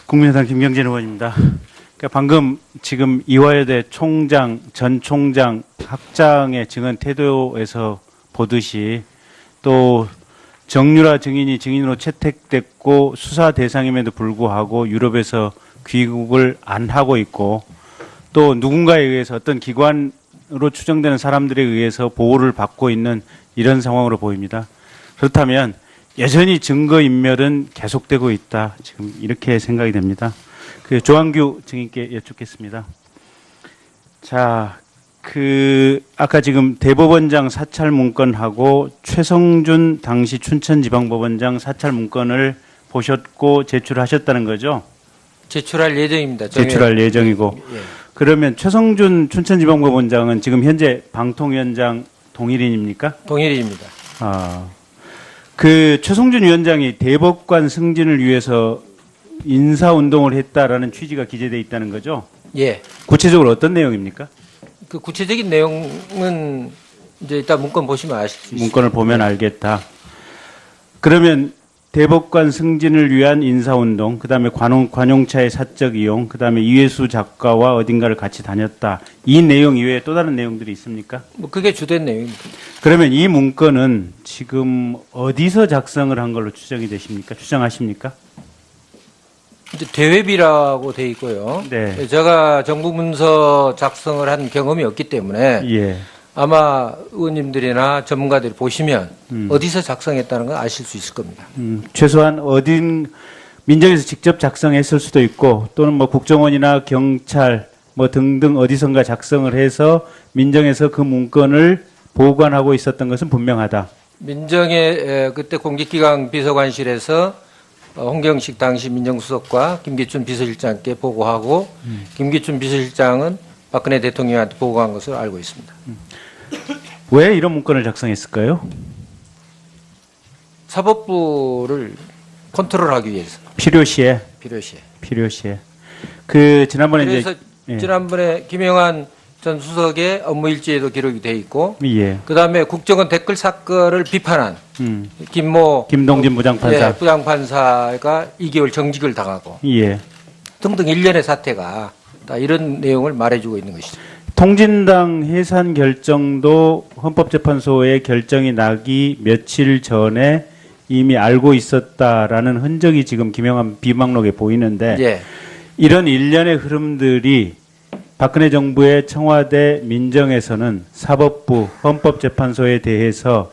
국민의당 김경진 의원입니다. 그러니까 방금 지금 이화여대 총장, 전 총장, 학장의 증언 태도에서 보듯이 또 정유라 증인이 증인으로 채택됐고 수사 대상임에도 불구하고 유럽에서 귀국을 안 하고 있고 또 누군가에 의해서 어떤 기관으로 추정되는 사람들에 의해서 보호를 받고 있는 이런 상황으로 보입니다. 그렇다면 여전히 증거인멸은 계속되고 있다. 지금 이렇게 생각이 됩니다. 그 조한규 증인께 여쭙겠습니다. 자, 아까 지금 대법원장 사찰 문건하고 최성준 당시 춘천지방법원장 사찰 문건을 보셨고 제출하셨다는 거죠? 제출할 예정입니다. 제출할 예정이고. 예. 그러면 최성준 춘천지방법원장은 지금 현재 방통위원장 동일인입니까? 동일인입니다. 그 최성준 위원장이 대법관 승진을 위해서 인사운동을 했다라는 취지가 기재되어 있다는 거죠? 예. 구체적으로 어떤 내용입니까? 그 구체적인 내용은 이제 일단 문건 보시면 아실 수 있습니다. 문건을 보면 알겠다. 그러면 대법관 승진을 위한 인사운동, 그 다음에 관용차의 사적 이용, 그 다음에 이회수 작가와 어딘가를 같이 다녔다. 이 내용 이외에 또 다른 내용들이 있습니까? 뭐 그게 주된 내용입니다. 그러면 이 문건은 지금 어디서 작성을 한 걸로 추정이 되십니까? 추정하십니까? 이제 대회비라고 돼 있고요. 네. 제가 정부 문서 작성을 한 경험이 없기 때문에 예. 아마 의원님들이나 전문가들이 보시면 어디서 작성했다는 걸 아실 수 있을 겁니다. 최소한 민정에서 직접 작성했을 수도 있고 또는 뭐 국정원이나 경찰 뭐 등등 어디선가 작성을 해서 민정에서 그 문건을 보관하고 있었던 것은 분명하다. 민정의 그때 공직기강 비서관실에서 홍경식 당시 민정수석과 김기춘 비서실장께 보고하고 김기춘 비서실장은 박근혜 대통령한테 보고한 것으로 알고 있습니다. 왜 이런 문건을 작성했을까요? 사법부를 컨트롤하기 위해서. 필요시에. 지난번에 그래서 이제 지난번에 김영한 전 수석의 업무 일지에도 기록이 돼 있고, 예. 그다음에 국정원 댓글 사건을 비판한 김동진 부장판사. 예, 부장판사가 2개월 정직을 당하고 예. 등등 일련의 사태가 다 이런 내용을 말해주고 있는 것이죠. 통진당 해산 결정도 헌법재판소의 결정이 나기 며칠 전에 이미 알고 있었다라는 흔적이 지금 김영한 비방록에 보이는데 예. 이런 일련의 흐름들이 박근혜 정부의 청와대 민정에서는 사법부, 헌법재판소에 대해서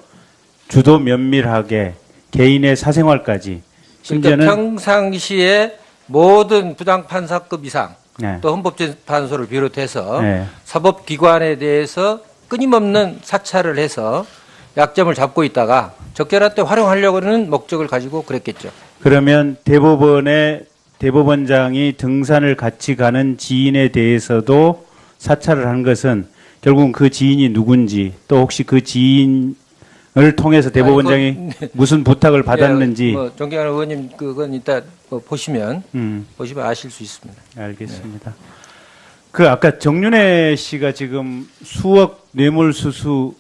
주도 면밀하게 개인의 사생활까지 심지어는 그러니까 평상시에 모든 부장판사급 이상 네. 또 헌법재판소를 비롯해서 네. 사법기관에 대해서 끊임없는 사찰을 해서 약점을 잡고 있다가 적절할 때 활용하려고 하는 목적을 가지고 그랬겠죠. 그러면 대법원장이 등산을 같이 가는 지인에 대해서도 사찰을 한 것은 결국은 그 지인이 누군지 또 혹시 그 지인을 통해서 대법원장이 무슨 부탁을 받았는지. 예, 뭐 존경하는 의원님 그건 이따 보시면 아실 수 있습니다. 알겠습니다. 네. 그 아까 정윤회 씨가 지금 수억 뇌물수수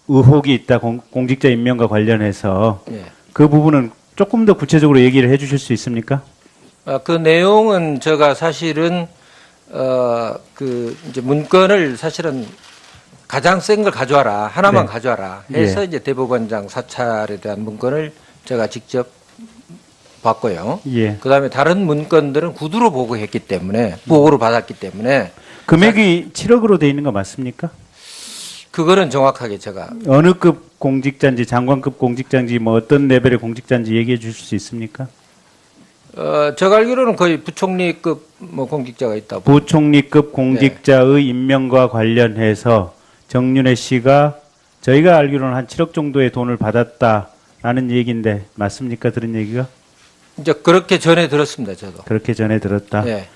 의혹이 있다 공직자 임명과 관련해서 예. 그 부분은 조금 더 구체적으로 얘기를 해주실 수 있습니까? 그 내용은 제가 사실은 이제 문건을 사실은 가장 센 걸 가져와라 하나만 네. 가져와라 해서 예. 이제 대법원장 사찰에 대한 문건을 제가 직접 봤고요. 예. 그다음에 다른 문건들은 구두로 보고했기 때문에 보고를 받았기 때문에 금액이 7억으로 돼 있는 거 맞습니까? 그거는 정확하게 제가 어느 급 공직자인지 장관급 공직자인지 뭐 어떤 레벨의 공직자인지 얘기해 주실 수 있습니까? 제가 알기로는 거의 부총리급 뭐 공직자가 있다고. 부총리급 공직자의 임명과 관련해서 정윤회 씨가 저희가 알기로는 한 7억 정도의 돈을 받았다라는 얘기인데 맞습니까? 들은 얘기가? 이제 그렇게 전해 들었습니다. 저도. 그렇게 전에 들었다. 예.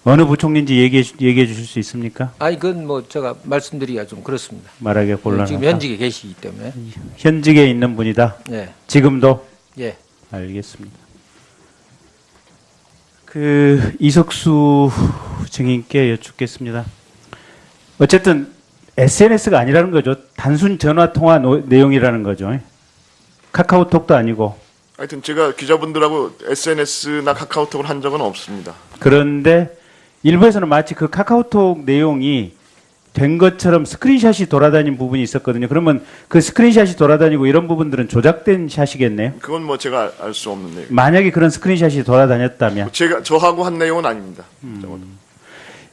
어느 부총리인지 얘기해 주실 수 있습니까? 아니 그건 뭐 제가 말씀드리기가 좀 그렇습니다. 말하기가 곤란하다. 지금 현직에 계시기 때문에. 현직에 있는 분이다. 예. 지금도? 예. 알겠습니다. 이석수 증인께 여쭙겠습니다. 어쨌든 SNS가 아니라는 거죠. 단순 전화 통화 내용이라는 거죠. 카카오톡도 아니고. 하여튼 제가 기자분들하고 SNS나 카카오톡을 한 적은 없습니다. 그런데 일부에서는 마치 그 카카오톡 내용이 된 것처럼 스크린샷이 돌아다닌 부분이 있었거든요. 그러면 그 스크린샷이 돌아다니고 이런 부분들은 조작된 샷이겠네요. 그건 뭐 제가 알 수 없는 내용. 만약에 그런 스크린샷이 돌아다녔다면 제가 저하고 한 내용은 아닙니다. 적어도.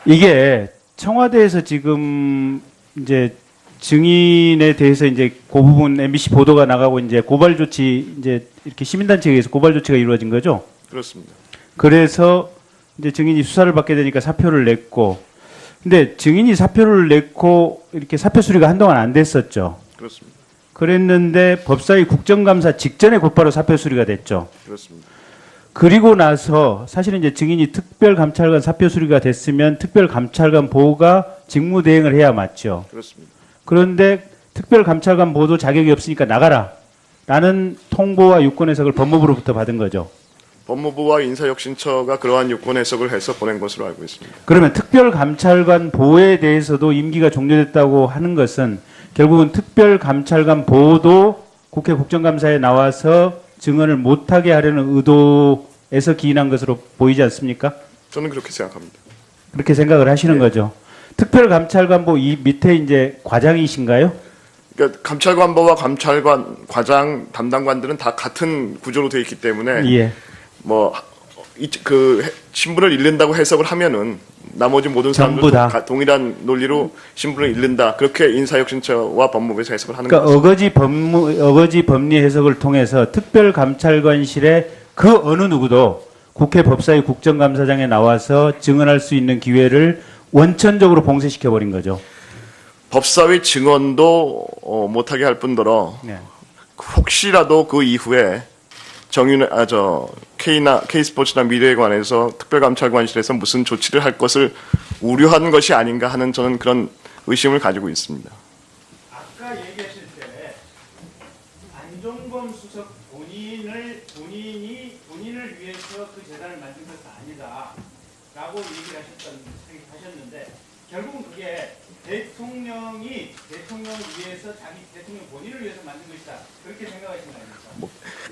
이게 청와대에서 지금 이제 증인에 대해서 이제 그 부분 MBC 보도가 나가고 이제 고발 조치 이제 이렇게 시민단체에 의해서 고발 조치가 이루어진 거죠. 그렇습니다. 그래서 이제 증인이 수사를 받게 되니까 사표를 냈고, 근데 증인이 사표를 냈고 이렇게 사표 수리가 한동안 안 됐었죠. 그렇습니다. 그랬는데 법사위 국정감사 직전에 곧바로 사표 수리가 됐죠. 그렇습니다. 그리고 나서 사실은 이제 증인이 특별감찰관 사표 수리가 됐으면 특별감찰관 보호가 직무 대행을 해야 맞죠. 그렇습니다. 그런데 특별감찰관 보도 자격이 없으니까 나가라 라는 통보와 유권 해석을 법무부로부터 받은 거죠. 법무부와 인사혁신처가 그러한 유권 해석을 해서 보낸 것으로 알고 있습니다. 그러면 특별감찰관 보호에 대해서도 임기가 종료됐다고 하는 것은 결국은 특별감찰관 보호도 국회 국정감사에 나와서 증언을 못하게 하려는 의도에서 기인한 것으로 보이지 않습니까? 저는 그렇게 생각합니다. 그렇게 생각을 하시는 거죠. 특별감찰관보 이 밑에 이제 과장이신가요? 그러니까 감찰관보와 감찰관, 과장, 담당관들은 다 같은 구조로 되어 있기 때문에 예. 신분을 잃는다고 해석을 하면은 나머지 모든 전부 사람들도 다. 동일한 논리로 신분을 잃는다. 그렇게 인사혁신처와 법무부에서 해석을 하는 그러니까 거죠. 어거지 법리 해석을 통해서 특별감찰관실에 그 어느 누구도 국회 법사위 국정감사장에 나와서 증언할 수 있는 기회를 원천적으로 봉쇄시켜 버린 거죠. 법사위 증언도 못하게 할 뿐더러 네. 혹시라도 그 이후에 K스포츠나 미래에 관해서 특별감찰관실에서 무슨 조치를 할 것을 우려한 것이 아닌가 하는 저는 그런 의심을 가지고 있습니다. 아까 얘기하실 때 안종범 수석 본인을 위해서 그 재단을 만든 것은 아니다라고 얘기를 하셨는데 결국은 그게 대통령을 위해서 대통령 본인을 위해서 만든 것이다 그렇게 생각하시는 거 아닙니까?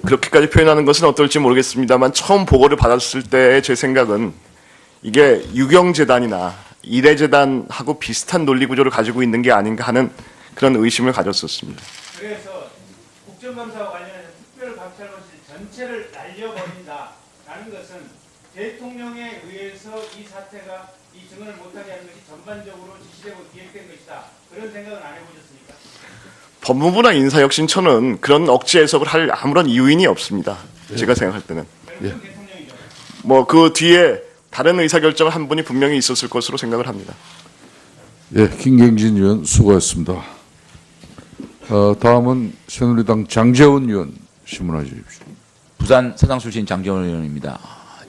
그렇게까지 표현하는 것은 어떨지 모르겠습니다만 처음 보고를 받았을 때의 제 생각은 이게 유경재단이나 이례재단하고 비슷한 논리 구조를 가지고 있는 게 아닌가 하는 그런 의심을 가졌었습니다. 그래서 국정감사와 관련해서 특별감찰관실 전체를 날려버린다라는 것은 대통령에 의해서 이 사태가 이 증언을 못하게 하는 것이 전반적으로 지시되고 기획된 것이다. 그런 생각은 안 해보셨습니까? 법무부나 인사혁신처는 그런 억지 해석을 할 아무런 이유인이 없습니다. 제가 생각할 때는. 대통령이죠. 그 뒤에 다른 의사결정을 한 분이 분명히 있었을 것으로 생각을 합니다. 예, 김경진 의원 수고하셨습니다. 다음은 새누리당 장재원 의원 질문해 주십시오. 부산 사장 출신 장재원 의원입니다.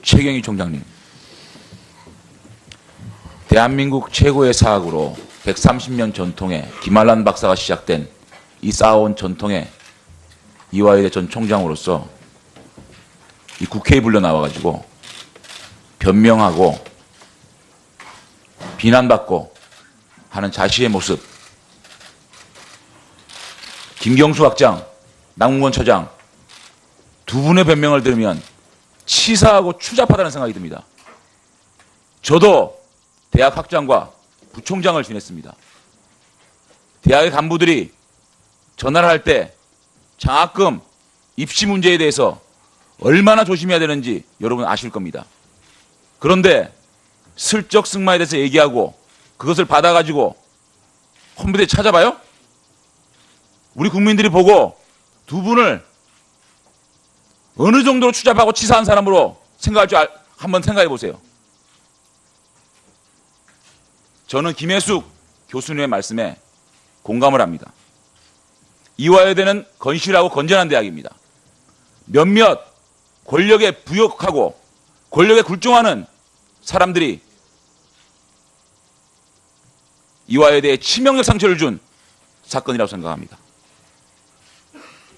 최경희 총장님, 대한민국 최고의 사학으로 130년 전통의 김한란 박사가 시작된 이 쌓아온 전통의 이화여대 전 총장으로서 이 국회에 불려 나와가지고 변명하고 비난받고 하는 자신의 모습, 김경수 학장, 남궁건 처장 두 분의 변명을 들으면 치사하고 추잡하다는 생각이 듭니다. 저도 대학 학장과 부총장을 지냈습니다. 대학의 간부들이 전화를 할 때 장학금, 입시 문제에 대해서 얼마나 조심해야 되는지 여러분 아실 겁니다. 그런데 슬쩍 승마에 대해서 얘기하고 그것을 받아가지고 컴퓨터에 찾아봐요? 우리 국민들이 보고 두 분을 어느 정도로 추잡하고 치사한 사람으로 생각할 줄 한번 생각해 보세요. 저는 김혜숙 교수님의 말씀에 공감을 합니다. 이화여대는 건실하고 건전한 대학입니다. 몇몇 권력에 부역하고 권력에 굴종하는 사람들이 이화여대에 치명적 상처를 준 사건이라고 생각합니다.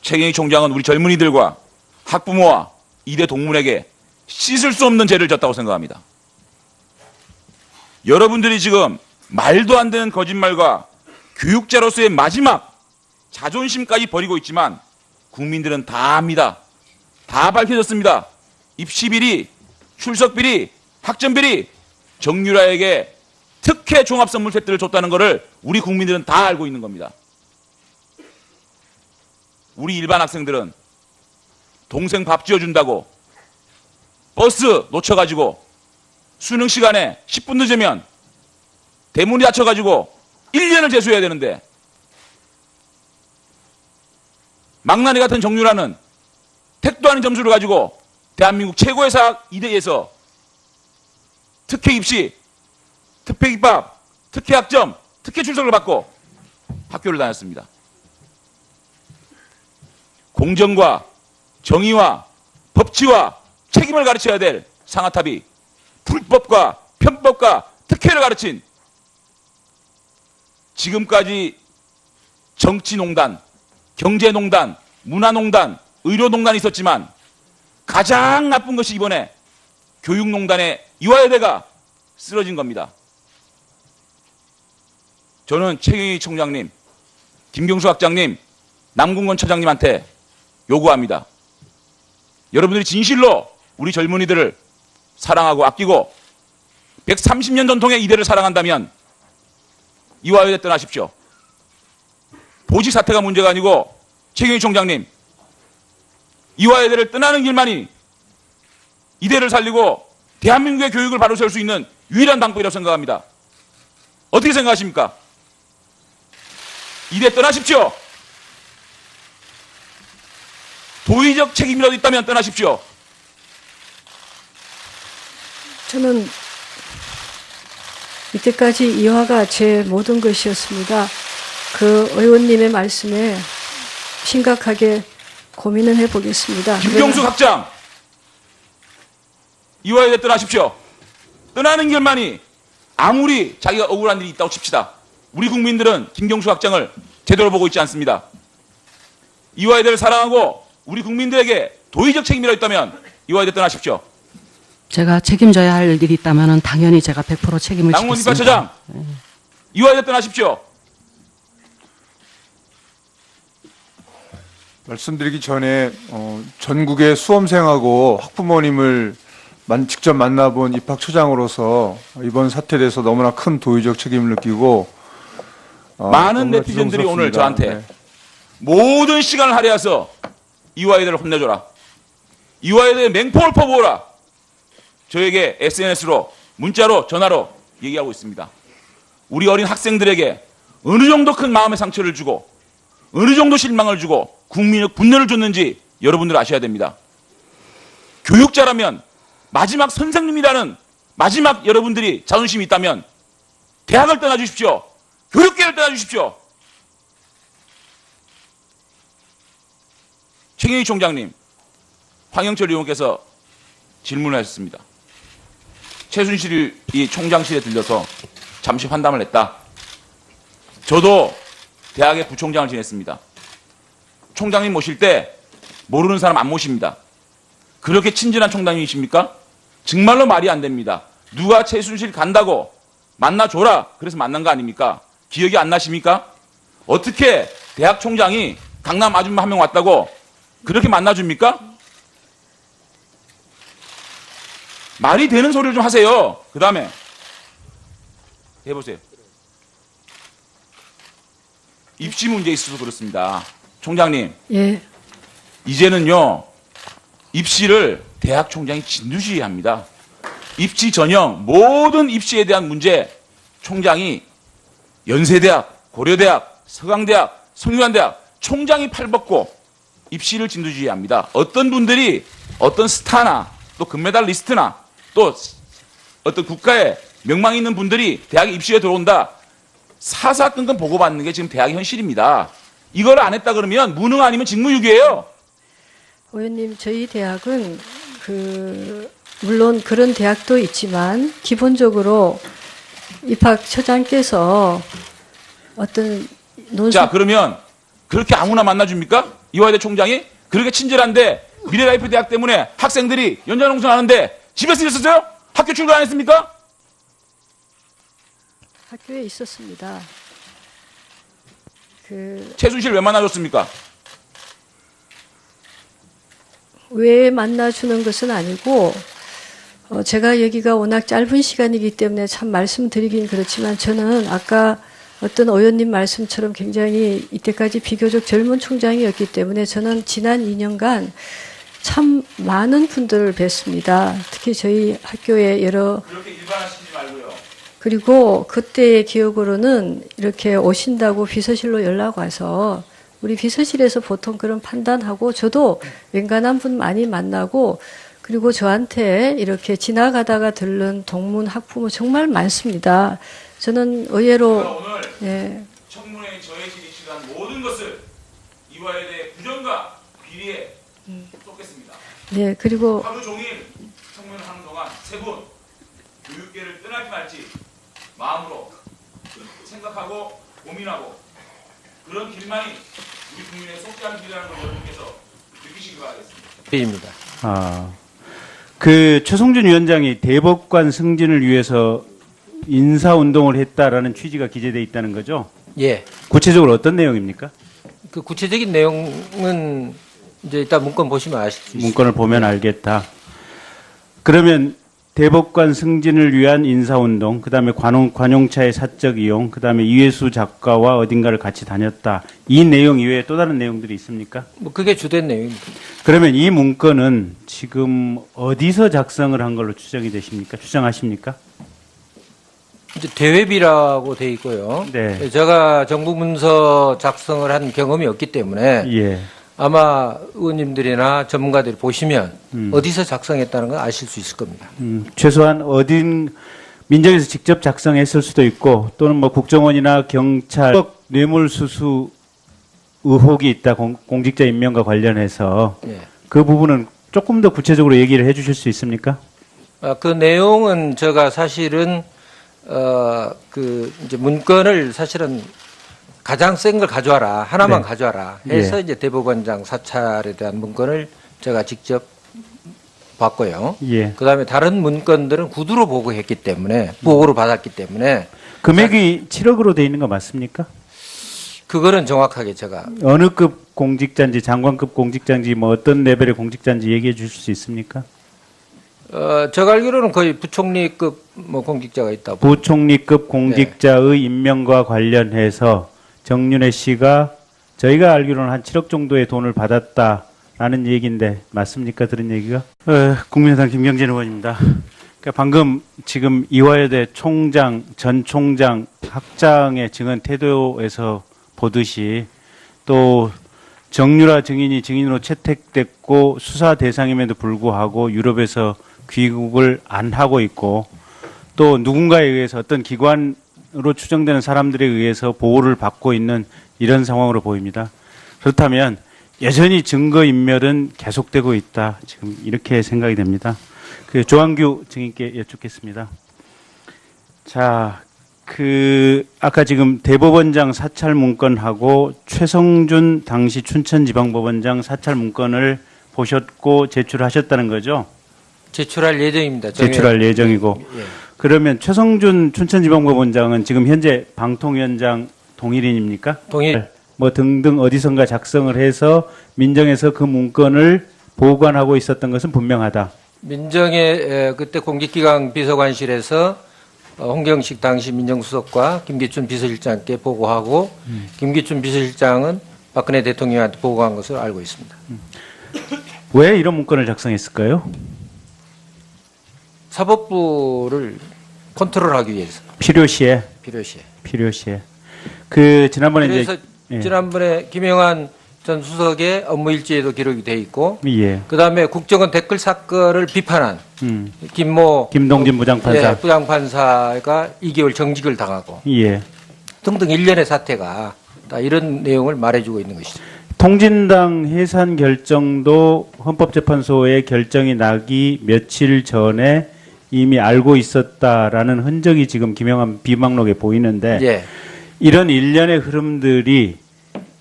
최경희 총장은 우리 젊은이들과 학부모와 이대 동문에게 씻을 수 없는 죄를 졌다고 생각합니다. 여러분들이 지금 말도 안 되는 거짓말과 교육자로서의 마지막 자존심까지 버리고 있지만 국민들은 다 압니다. 다 밝혀졌습니다. 입시 비리, 출석 비리, 학점 비리, 정유라에게 특혜 종합 선물 세트를 줬다는 것을 우리 국민들은 다 알고 있는 겁니다. 우리 일반 학생들은 동생 밥 지어준다고 버스 놓쳐가지고 수능 시간에 10분 늦으면 대문이 닫혀가지고 1년을 재수해야 되는데, 망나니 같은 정유라는 택도 아닌 점수를 가지고 대한민국 최고의 사학 이대에서 특혜 입시, 특혜 입학, 특혜 학점, 특혜 출석을 받고 학교를 다녔습니다. 공정과 정의와 법치와 책임을 가르쳐야 될 상아탑이 불법과 편법과 특혜를 가르친, 지금까지 정치농단, 경제농단, 문화농단, 의료농단이 있었지만 가장 나쁜 것이 이번에 교육농단의 이화여대가 쓰러진 겁니다. 저는 최경희 총장님, 김경수 학장님, 남궁건 처장님한테 요구합니다. 여러분들이 진실로 우리 젊은이들을 사랑하고 아끼고 130년 전통의 이대를 사랑한다면 이화여대 떠나십시오. 보직 사태가 문제가 아니고 최경희 총장님, 이화여대를 떠나는 길만이 이대를 살리고 대한민국의 교육을 바로 세울 수 있는 유일한 방법이라고 생각합니다. 어떻게 생각하십니까? 이대 떠나십시오. 도의적 책임이라도 있다면 떠나십시오. 저는 이때까지 이화가 제 모든 것이었습니다. 그 의원님의 말씀에 심각하게 고민을 해보겠습니다. 김경수 학장, 이화여대 떠나십시오. 떠나는 길만이, 아무리 자기가 억울한 일이 있다고 칩시다, 우리 국민들은 김경수 학장을 제대로 보고 있지 않습니다. 이화여대를 사랑하고 우리 국민들에게 도의적 책임이라도 있다면 이화여대 떠나십시오. 제가 책임져야 할 일이 있다면 당연히 제가 100% 책임을 남궁건 지겠습니다. 이과처장, 이화여대 떠나십시오. 말씀드리기 전에 전국의 수험생하고 학부모님을 직접 만나본 입학처장으로서 이번 사태에 대해서 너무나 큰 도의적 책임을 느끼고 많은 너무나 네티즌들이 오늘 죄송스럽습니다. 저한테 네. 모든 시간을 할애해서 이화여대를 혼내줘라, 이화여대의 맹폭을 퍼부어라, 저에게 SNS로, 문자로, 전화로 얘기하고 있습니다. 우리 어린 학생들에게 어느 정도 큰 마음의 상처를 주고 어느 정도 실망을 주고 국민의 분노를 줬는지 여러분들 아셔야 됩니다. 교육자라면, 마지막 선생님이라는 마지막 여러분들이 자존심이 있다면 대학을 떠나주십시오. 교육계를 떠나주십시오. 최경희 총장님, 황영철 의원께서 질문을 하셨습니다. 최순실이 총장실에 들려서 잠시 환담을 했다. 저도 대학의 부총장을 지냈습니다. 총장님 모실 때 모르는 사람 안 모십니다. 그렇게 친절한 총장님이십니까? 정말로 말이 안 됩니다. 누가 최순실 간다고 만나줘라 그래서 만난 거 아닙니까? 기억이 안 나십니까? 어떻게 대학 총장이 강남 아줌마 한 명 왔다고 그렇게 만나줍니까? 말이 되는 소리를 좀 하세요. 그 다음에 해보세요. 입시 문제에 있어서 그렇습니다. 총장님, 예, 이제는요, 입시를 대학 총장이 진두지휘합니다. 입시 전형, 모든 입시에 대한 문제, 총장이 연세대학, 고려대학, 서강대학, 성균관대학 총장이 팔벗고 입시를 진두지휘합니다. 어떤 분들이 어떤 스타나 또 금메달 리스트나 또 어떤 국가에 명망 있는 분들이 대학에 입시에 들어온다, 사사건건 보고받는 게 지금 대학의 현실입니다. 이걸 안 했다 그러면 무능 아니면 직무유기예요. 의원님, 저희 대학은 물론 그런 대학도 있지만 기본적으로 입학처장께서 어떤 자, 그러면 그렇게 아무나 만나줍니까? 이화여대 총장이 그렇게 친절한데 미래라이프 대학 때문에 학생들이 연장농성하는데 집에서 있었어요? 학교 출근 안 했습니까? 학교에 있었습니다. 최순실 왜 만나줬습니까? 왜 만나주는 것은 아니고 제가 여기가 워낙 짧은 시간이기 때문에 참 말씀드리긴 그렇지만 저는 아까 어떤 의원님 말씀처럼 굉장히 이때까지 비교적 젊은 총장이었기 때문에 저는 지난 2년간 참 많은 분들을 뵀습니다. 특히 저희 학교에 여러 그렇게 일반화시키지 말고요. 그리고 그때의 기억으로는 이렇게 오신다고 비서실로 연락 와서 우리 비서실에서 보통 그런 판단하고 저도 웬간한 분 많이 만나고 그리고 저한테 이렇게 지나가다가 들른 동문 학부모 정말 많습니다. 저는 의외로 오늘 예, 청문회에 저해질이 시간 모든 것을 이화에 대해 부정과 비리에 쏟겠습니다. 네 그리고 하루 종일 청문을 하는 동안 세 분 교육계를 떠나지 말지 마음으로 생각하고 고민하고 그런 길만이 우리 국민의 속죄한 길이라는 걸 여러분께서 느끼시기 바라겠습니다. 입니다. 그 최성준 위원장이 대법관 승진을 위해서 인사운동을 했다라는 취지가 기재되어 있다는 거죠? 예. 구체적으로 어떤 내용입니까? 그 구체적인 내용은 이제 이따 문건 보시면 아실 수 있습니다. 문건을 보면 알겠다. 그러면 대법관 승진을 위한 인사운동, 그 다음에 관용차의 사적 이용, 그 다음에 이회수 작가와 어딘가를 같이 다녔다. 이 내용 이외에 또 다른 내용들이 있습니까? 뭐 그게 주된 내용입니다. 그러면 이 문건은 지금 어디서 작성을 한 걸로 추정이 되십니까? 추정하십니까? 이제 대회비라고 돼 있고요. 네. 제가 정부 문서 작성을 한 경험이 없기 때문에 예. 아마 의원님들이나 전문가들이 보시면 어디서 작성했다는 걸 아실 수 있을 겁니다. 최소한 민정에서 직접 작성했을 수도 있고 또는 뭐 국정원이나 경찰 뇌물수수 의혹이 있다 공직자 임명과 관련해서 예. 그 부분은 조금 더 구체적으로 얘기를 해주실 수 있습니까? 그 내용은 제가 사실은 그 이제 문건을 사실은 가장 센 걸 가져와라 하나만 네. 가져와라 해서 예. 이제 대법원장 사찰에 대한 문건을 제가 직접 봤고요. 예. 그다음에 다른 문건들은 구두로 보고했기 때문에 보고를 받았기 때문에 금액이 7억으로 돼 있는 거 맞습니까? 그거는 정확하게 제가 어느 급 공직자인지 장관급 공직자인지 뭐 어떤 레벨의 공직자인지 얘기해 주실 수 있습니까? 제가 알기로는 거의 부총리급 뭐 공직자가 있다고. 부총리급 공직자의 임명과 관련해서 정윤회 씨가 저희가 알기로는 한 7억 정도의 돈을 받았다라는 얘기인데 맞습니까? 들은 얘기가? 국민의당 김경진 의원입니다. 그러니까 방금 지금 이화여대 총장, 전 총장, 학장의 증언 태도에서 보듯이 또 정유라 증인이 증인으로 채택됐고 수사 대상임에도 불구하고 유럽에서 귀국을 안 하고 있고 또 누군가에 의해서 어떤 기관으로 추정되는 사람들에 의해서 보호를 받고 있는 이런 상황으로 보입니다. 그렇다면 여전히 증거인멸은 계속되고 있다. 지금 이렇게 생각이 됩니다. 그 조한규 증인께 여쭙겠습니다. 자, 아까 지금 대법원장 사찰 문건하고 최성준 당시 춘천지방법원장 사찰 문건을 보셨고 제출하셨다는 거죠? 제출할 예정입니다. 제출할 예정이고. 예. 그러면 최성준 춘천지방법원장은 지금 현재 방통위원장 동일인입니까? 동일. 뭐 등등 어디선가 작성을 해서 민정에서 그 문건을 보관하고 있었던 것은 분명하다. 민정의 그때 공직기강 비서관실에서 홍경식 당시 민정수석과 김기춘 비서실장께 보고하고 김기춘 비서실장은 박근혜 대통령한테 보고한 것을 알고 있습니다. 왜 이런 문건을 작성했을까요? 사법부를 컨트롤하기 위해서 필요시에. 필요시에. 그 지난번에 그래서 이제 예. 지난번에 김영환 전 수석의 업무 일지에도 기록이 돼 있고 예. 그다음에 국정원 댓글 사건을 비판한 김동진 부장판사. 예, 부장판사가 2개월 정직을 당하고 예. 등등 일련의 사태가 다 이런 내용을 말해주고 있는 것이죠. 통진당 해산 결정도 헌법재판소의 결정이 나기 며칠 전에 이미 알고 있었다라는 흔적이 지금 김영환 비망록에 보이는데 예. 이런 일련의 흐름들이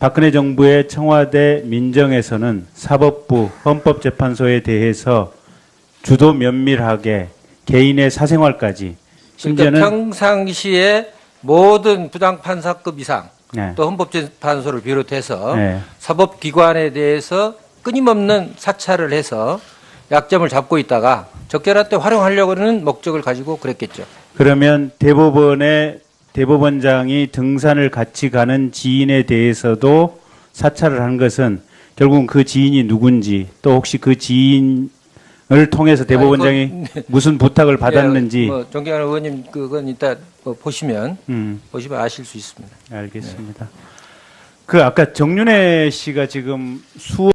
박근혜 정부의 청와대 민정에서는 사법부 헌법재판소에 대해서 주도 면밀하게 개인의 사생활까지 심지어는 그러니까 평상시에 모든 부장판사급 이상 네. 또 헌법재판소를 비롯해서 네. 사법기관에 대해서 끊임없는 사찰을 해서 약점을 잡고 있다가 적절할 때 활용하려고 하는 목적을 가지고 그랬겠죠. 그러면 대법원장이 등산을 같이 가는 지인에 대해서도 사찰을 한 것은 결국은 그 지인이 누군지 또 혹시 그 지인을 통해서 대법원장이 무슨 부탁을 받았는지 뭐 존경하는 의원님 그건 이따 보시면 아실 수 있습니다. 알겠습니다. 그 아까 정윤혜 씨가 지금 수원